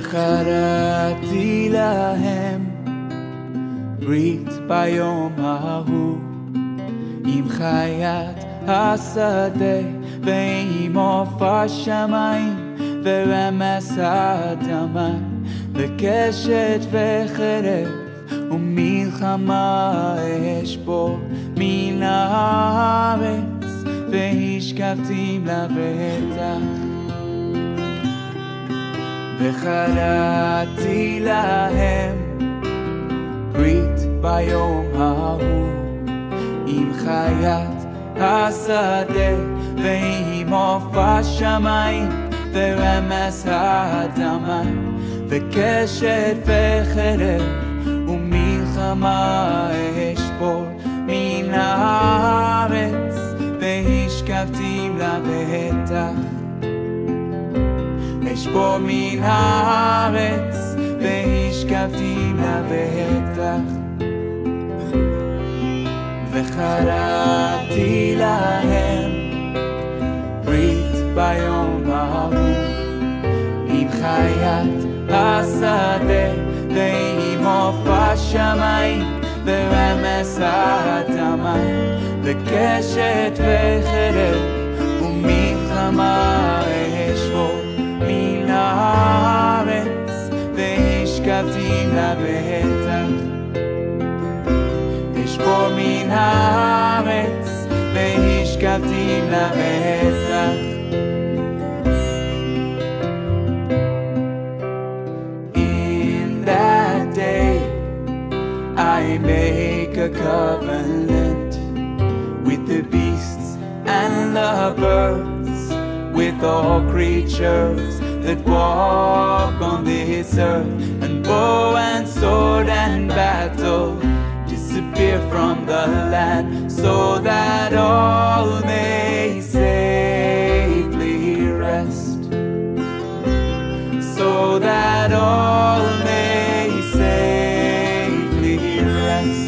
וקראתי להם ברית ביום ההוא עם חיית השדה ועם עוף השמיים ורמס האדמה וקשת וחרב ומלחמה אשבור מן הארץ והשכבתי לבטח וקראתי להם ברית ביום ההוא עם חיית השדה ועם עוף השמיים ורמס האדמה וקשת וחרב ומלחמה אשבור מן הארץ והשכבתי לבטח אשבור מן הארץ והשכבתי לבטח וקראתי להם ברית ביום ההוא עם חיית השדה ועם עוף השמיים ורמס האדמה וקשת וחרב ומלחמה אשבור מן הארץ והשכבתי לבטח אשבור מן הארץ והשכבתי לבטח I make a covenant with the beasts and the birds, with all creatures that walk on this earth, and bow and sword and battle disappear from the land, so that all may safely rest, so that all may safely rest.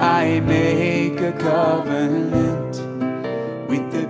I make a covenant with the